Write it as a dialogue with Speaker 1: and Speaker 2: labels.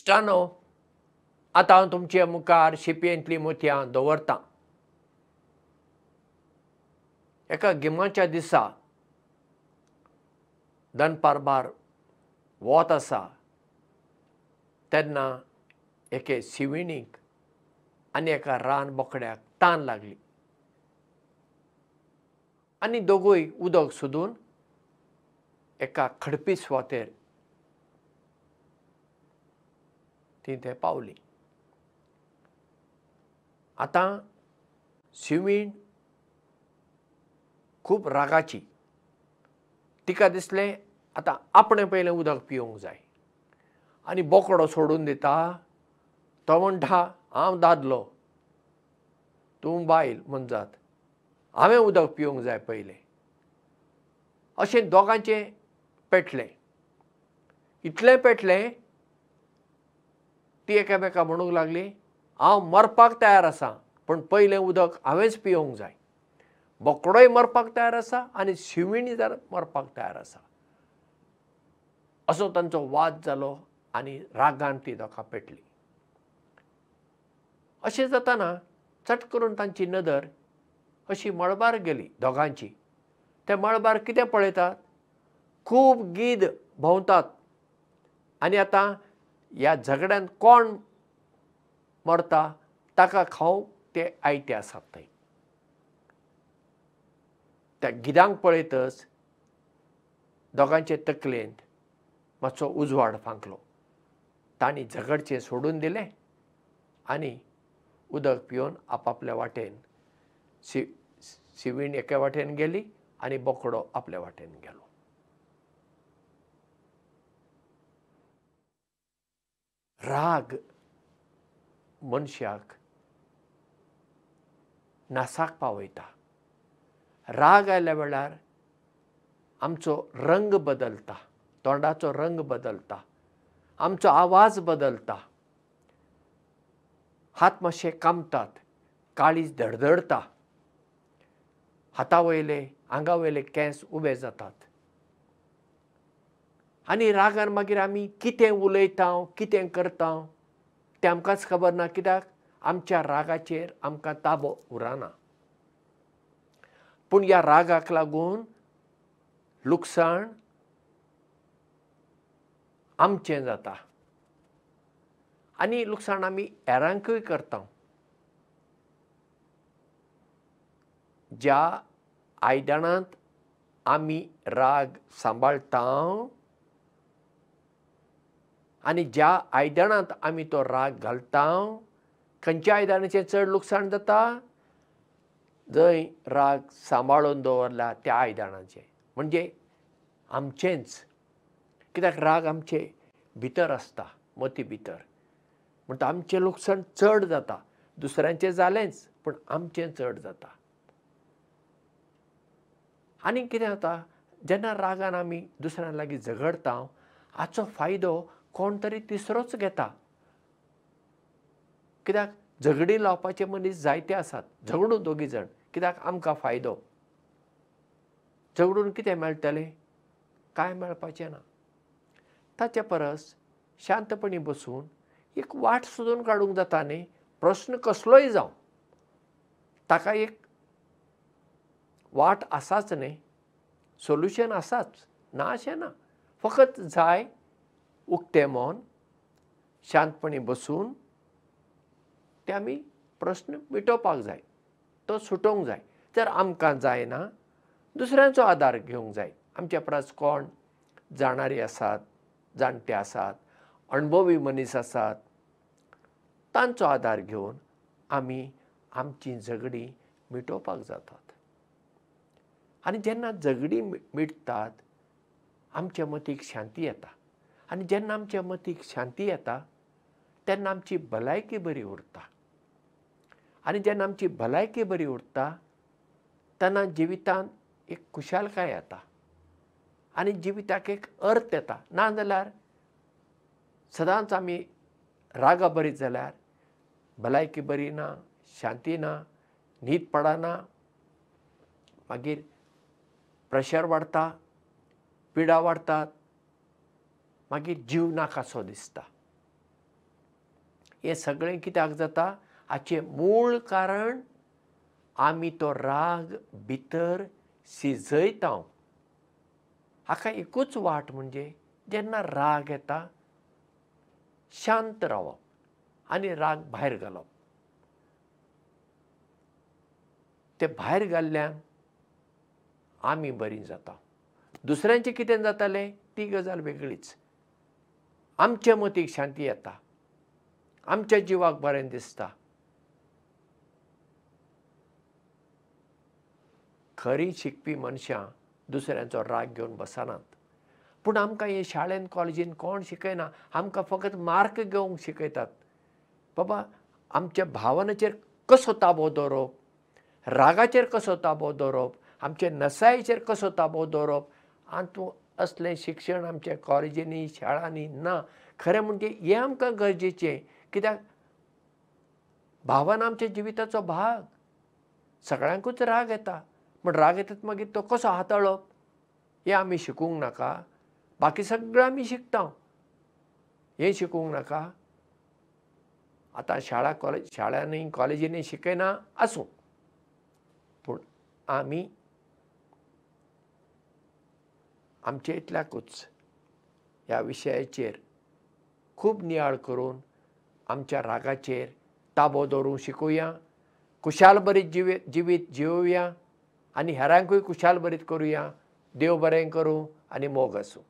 Speaker 1: इश्टानो, आतां हांव तुमचे मुखार शिंपयेंतलीं मोतयां दवरतां. एका गिमाच्या दिसा दनपारबार वत आसा तेन्ना एके शिविणीक आनी एका रान बोकड्याक तान लागली आनी दोगूय उदक सोदून एका खडपी सुवातेर तीं थंय पावलीं. आतां शिवीण खूब रागाची. तिका दिसलें आतां आपणें पयलें उदक पिवंक जाय आनी बोकडो सोडून दिता. तो म्हणटा हांव दादलो, तूं बायल मनजात, हांवें उदक पिवंक जाय पयलें. अशें दोगांचें पेटलें. इतलें पेटलें ती एकामेका म्हणूंक लागली, हांव मरपाक तयार आसां, पूण पयलें उदक हांवेंच पिवंक जाय. बोकडोय मरपाक तयार आसा आनी शिवीण जर मरपाक तयार आसा. असो तांचो वाद जालो आनी रागान ती दोगां पेटलीं. अशें जाताना चट करून तांची नदर अशी मळबार गेली दोगांची. ते मळबार कितें पळयतात? खूब गीद भोंवतात आनी आतां ह्या झगड्यांत कोण मरता ताका खावंक ते आयते आसात थंय. त्या गिदांक पळयतच दोगांचे तकलेंत मातसो उजवाड फांकलो. तांणी झगडचें सोडून दिलें आनी उदक पिवन आपआपल्या वाटेन शिवीण एके वाटेन गेली आनी बोकडो आपल्या वाटेन गेलो. राग मनशाक नासाक पावयता. राग आयल्या वेळार आमचो रंग बदलता, तोंडाचो रंग बदलता, आमचो आवाज बदलता, हात मातशे कामतात, काळीज धडधडता, हातावयले आंगावयले केंस उबे जातात. आनी रागान मागीर आमी कितें उलयता, कितें करता तें आमकांच खबर ना. कित्याक आमच्या रागाचेर आमकां ताबो उरना. पूण ह्या रागाक लागून लुकसाण आमचें जाता आनी लुकसाण आमी हेरांकूय करता. ज्या आयदनांत आमी राग सांबाळटा आनी ज्या आयदनांत आमी तो राग घालता, खंयच्या आयदनाचें चड लुकसाण जाता? जंय राग सांबाळून दवरला त्या आयदनाचें, म्हणजे आमचेंच. कित्याक राग आमचे भितर आसता, मती भितर. म्हणटा आमचें लुकसाण चड जाता. दुसऱ्यांचें जालेंच, पूण आमचें चड जाता. आनी कितें जाता? जेन्ना रागान आमी दुसऱ्यां लागीं झगडटा, हाचो फायदो कोण तरी तिसरोच घेता. कित्याक झगडी लावपाचे मनीस जायते आसात. झगडूं दोगी जाण, कित्याक आमकां फायदो. झगडून कितें मेळटलें? कांय मेळपाचें ना. ताचे परस शांतपणी बसून एक वाट सोदून काडूंक जाता न्ही. प्रस्न कसलोय जावं, ताका एक वाट आसाच न्ही, सोल्युशन आसाच, ना अशें ना. फकत जाय उक्तें मन, शांतपणी बसून ते आमी प्रस्न मिटोवपाक जाय, तो सुटोवंक जाय. जर आमकां जायना, दुसऱ्यांचो आदार घेवंक जाय. आमच्या परस कोण जाणारी आसात, जाणटे आसात, अणभवी मनीस आसात, तांचो आदार घेवन आमी आमची झगडी मिटोवपाक जातात. आनी जेन्ना झगडी मिटतात, आमच्या मतीक शांती येता. आनी जेन्ना आमच्या मतीक शांती येता तेन्ना आमची भलायकी बरी उरता. आनी जेन्ना आमची भलायकी बरी उरता तेन्ना जिवितांत एक खुशालकाय येता आनी जिविताक एक अर्थ येता. नाजाल्यार सदांच आमी रागा बरीत जाल्यार भलायकी बरी ना, शांती ना, न्हीद पडना, मागीर प्रेशर वाडटा, पिडा वाडटात, मागीर जीव नाकासो दिसता. हे सगळें कित्याक जाता? हाचें मूळ कारण आमी तो राग भितर शिजयता. हाका एकूच वाट म्हणजे जेन्ना राग येता शांत रावप आनी राग भायर घालप. ते भायर घाल्ल्यान आमी बरीं जाता. दुसऱ्यांचें कितें जातालें ती गजाल वेगळीच. आमचे मतीक शांती येता, आमच्या जिवाक बरें दिसता. खरी शिकपी मनशां दुसऱ्यांचो राग घेवन बसनात. पूण आमकां हे शाळेन कॉलेजीन कोण शिकयना. आमकां फकत मार्क घेवंक शिकयतात. बाबा आमच्या भावनाचेर कसो ताबो दवरप, रागाचेर कसो ताबो दवरप, आमचे नसायेचेर कसो ताबो दवरप. आनी तूं असलें शिक्षण आमच्या कॉलेजींनी शाळांनी ना. खरें म्हणजे हें आमकां गरजेचें. कित्याक भावना आमच्या जिविताचो भाग. सगळ्यांकूच राग येता, पूण राग येतात मागीर तो कसो हाताळप हें आमी शिकूंक नाका. बाकी सगळें आमी शिकता, हें शिकूंक नाका. आतां शाळांनी कॉलेजींनी शिकयना आसूं, पूण आमी आमचे इतल्याकूच ह्या विशयाचेर खूब नियाळ करून आमच्या रागाचेर ताबो दवरूंक शिकुया. खुशाल बरीत जिवीत जिवुया आनी हेरांकूय खुशाल बरीत करुया. देव बरें करूं आनी मोग आसूं.